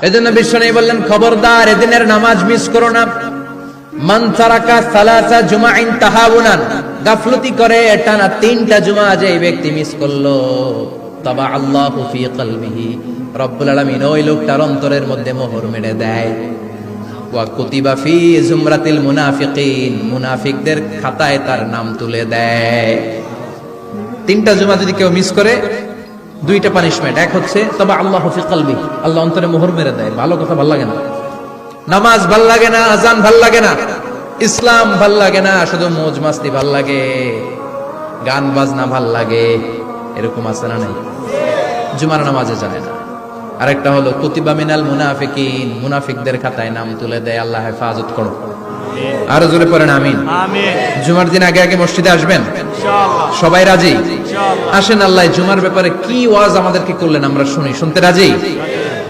এজন্য বিশ্বনবী বললেন, খবরদার এদিনের নামাজ মিস করো না। মান তারাকা সালাসা জুমাইন তাহাউনান, গাফলতি করে টানা 3টা জুমা যে ব্যক্তি মিস করলো, তাবা আল্লাহু ফি কলবিহি, রব্বুল আলামিন ওই লোকটার অন্তরের মধ্যে মোহর মেরে দেয়। ওয়া কুতিবা ফি জুমরাতিল মুনাফিকিন, মুনাফিকদের খাতায় তার নাম তুলে দেয়। 3টা জুমা যদি কেউ মিস করে, 2টা পানিশমেন্ট। এক হচ্ছে তাবা আল্লাহু ফি কলবি, আল্লাহ অন্তরে মোহর মেরে দেয়। ভালো কথা ভাল লাগে না, নামাজ ভাল লাগে না, আজান ভাল লাগে না, ইসলাম ভাল লাগে না, শুধু মৌজ মাস্তি ভাল লাগে, গান বাজনা ভাল লাগে, এরকম আছে না নাই? জুমার নামাজে জানে না। আরেকটা হলো কুতিবা মিনাল মুনাফিকিন, মুনাফিকদের খাতায় নাম তুলে দেয়। আল্লাহ হেফাজত করো। আরো জোরে পড়েন আমিন। জুমার দিন আগে আগে মসজিদে আসবেন ইনশাআল্লাহ। সবাই রাজি? আসেন, আল্লাহ জুমার ব্যাপারে কি ওয়াজ আমাদেরকে করলেন আমরা শুনি। শুনতে রাজি?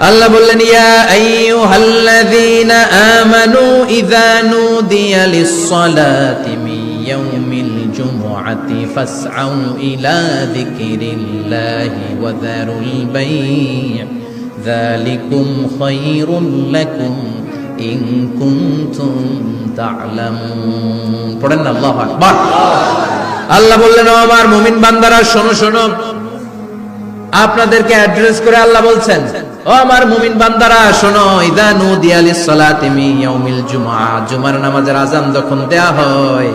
আল্লাহ বললেন, ইয়া আইয়ুহাল্লাযীনা আমানু ইযা নুদিয়া লিস-সালাতি মিন ইয়াউমিল জুমআতি ফাসআউ ইলা যিকরিল্লাহি ওয়া যারুল বাই', যালিকুম খায়রুল লাকুম ইন কুনতুম তা'লামুন। পড়েন না আল্লাহু আকবার। আল্লাহ বললেন, ও আমার মুমিন বান্দারা শোনো শোনো। আপনাদেরকে অ্যাড্রেস করে আল্লাহ বলছেন, ও আমার মুমিন বান্দারা শোনো, ইযা নুদিয়া লিস-সালাতি মিন ইয়াউমিল জুমআ, জুমার নামাজের আযান যখন দেয়া হয়,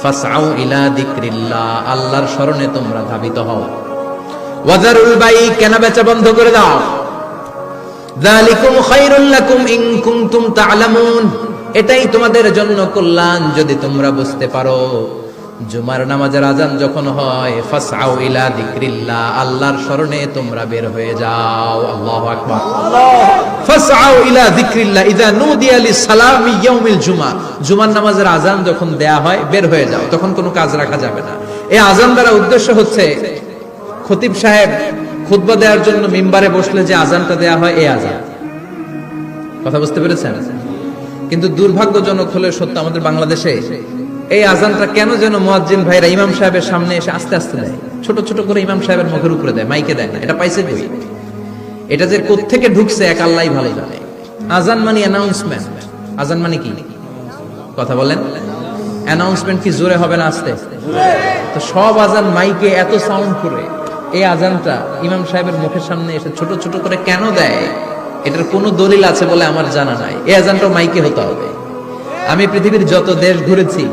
ফাসআউ ইলা যিকরিল্লাহ, আল্লাহর স্মরণে তোমরা ধাবিত হও। ওয়া যারুল বাই', কেনা বেচা বন্ধ করে দাও। যালিকুম খায়রুল লাকুম ইন কুনতুম তা'লামুন, এটাই তোমাদের জন্য কল্যাণ যদি তোমরা বুঝতে পারো। জুমার নামাজের আযান যখন হয়, ফাসআউ ইলা যিকরিল্লাহ, আল্লাহর স্মরণে তোমরা বের হয়ে যাও। আল্লাহু আকবার। ফাসআউ ইলা যিকরিল্লাহ ইযা নুদিয়া লিস-সালামি ইয়াউমিল জুমআ, জুমার নামাজের আযান যখন দেয়া হয় বের হয়ে যাও, তখন কোনো কাজ রাখা যাবে না। এই আযান দ্বারা উদ্দেশ্য হচ্ছে খতিব সাহেব খুতবা দেওয়ার জন্য মিম্বারে বসলে যে আযানটা দেয়া হয়, এই আযান। কথা বুঝতে পেরেছেন? কিন্তু দুর্ভাগ্যজনক হলে সত্য, আমাদের বাংলাদেশে এই আযানটা কেন যেন মুয়াজ্জিন ভাইরা ইমাম সাহেবের সামনে এসে আস্তে আস্তে দেয়, ছোট ছোট করে ইমাম সাহেবের মুখের উপরে দেয়, মাইকে দেয় না। এটা পাইছে কই? এটা যে কোত্থেকে ঢুকছে এক আল্লাহই ভালো জানে। আযান মানে অ্যানাউন্সমেন্ট। আযান মানে কি? কথা বলেন। অ্যানাউন্সমেন্ট কি জোরে হবে না আস্তে? তো সব আযান মাইকে এত সাউন্ড করে, এই আযানটা ইমাম সাহেবের মুখের সামনে এসে ছোট ছোট করে কেন দেয়? এটার কোনো দলিল আছে বলে আমার জানা নাই। এই আযানটা মাইকে হতে হবে। আমি পৃথিবীর যত দেশ ঘুরেছি,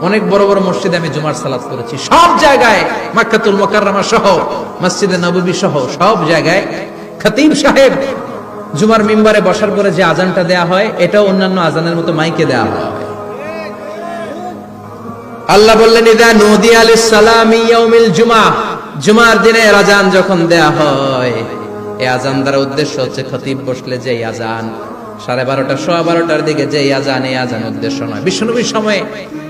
অনেক বড় বড় মসজিদে আমি জুমার সালাত করেছি, সব জায়গায় মক্কাতুল মুকাররমা সহ মসজিদে নববী সহ সব জায়গায় খতিব সাহেব জুমার মিম্বারে বসার পরে যে আযানটা দেয়া হয়, এটাও অন্যান্য আযানের মতো মাইকে দেয়া হয়। আল্লাহ বললেন, ইযা নুদিয়া লিস-সালামি ইয়াউমিল জুমআ, জুমার দিনের আযান যখন দেয়া হয়, এই আযান দ্বারা উদ্দেশ্য হচ্ছে খতিব বসলে যে আযান 12:30 12:15 দিকে যে আযান, এই আযান উদ্দেশ্য নয়। বিশ্বনবীর সময়ে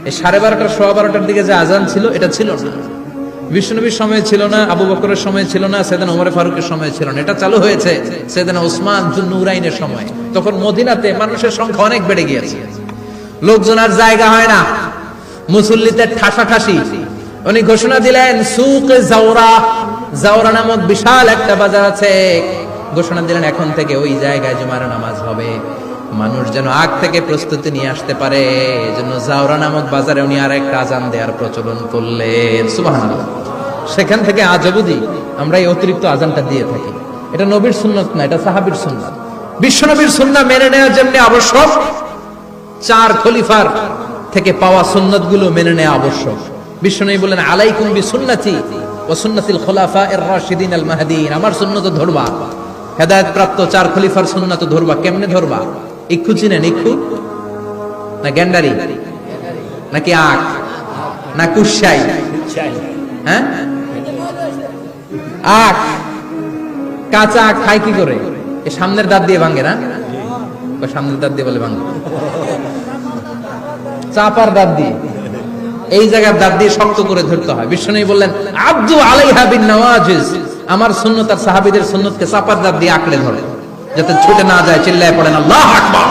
এই 12:30 12:15 দিকে যে আযান ছিল, এটা ছিল না। বিশ্বনবীর সময় ছিল না, আবু বকরের সময় ছিল না, সাইয়েদনা ওমর ফারুকের সময় ছিল না। এটা চালু হয়েছে সাইয়েদনা উসমান যুন্নুরাইনের সময়। তখন মদিনাতে মানুষের সংখ্যা অনেক বেড়ে গিয়েছে, লোকজন আর জায়গা হয় না, মুসল্লিতে ঠাসাঠাসি। উনি ঘোষণা দিলেন, সুকে জাওরা, জাওরা নামক বিশাল একটা বাজার আছে, ঘোষণা দিলেন এখন থেকে ওই জায়গায় জুমার নামাজ হবে। মানুষ যেন আগ থেকে প্রস্তুতি নিয়ে আসতে পারে, এজন্য জাওরা নামক বাজারে উনি আর একটা আযান দেওয়ার প্রচলন করলেন। সুবহানাল্লাহ। সেখান থেকে আজ অবধি আমরা এই অতিরিক্ত আযানটা দিয়ে থাকি। এটা নবীর সুন্নাত না, এটা সাহাবীর সুন্নাত। বিশ্বনবীর সুন্নাহ মেনে নেওয়া যেমনি আবশ্যক, 4 খলিফার থেকে পাওয়া সুন্নাতগুলো মেনে নেওয়া আবশ্যক। বিশ্বনবী বলেন, আলাইকুম বিসুন্নতি ওয়া সুন্নাতিল খুলাফায়ে রাশিদিন আল মাহদিয়িন, আমার সুন্নাত ধরবা। হেদায়েত প্রাপ্ত 4 খলিফার সুন্নাত ধরবা। কেমনে ধরবা? ইক্ষু চিনেন? ইক্ষু না গ্যান্ডারি নাকি আখ না কুশাই? হ্যাঁ, আখ। কাঁচা আখ খায় কি করে? এই সামনের দাঁত দিয়ে ভাঙে না? সামনের দাঁত দিয়ে বলে ভাঙে, চাপার দাঁত দিয়ে, এই জায়গার দাঁত দিয়ে শক্ত করে ধরতে হয়। বিশ্বনবী বললেন, আব্দু আলাইহা বিন নওয়াজিজ, আমার সুন্নাত আর সাহাবীদের সুন্নাতকে চাপার দাঁত দিয়ে আঁকড়ে ধরে, যাতে ছুটে না যায়। চিল্লায় পড়েন আল্লাহু আকবার।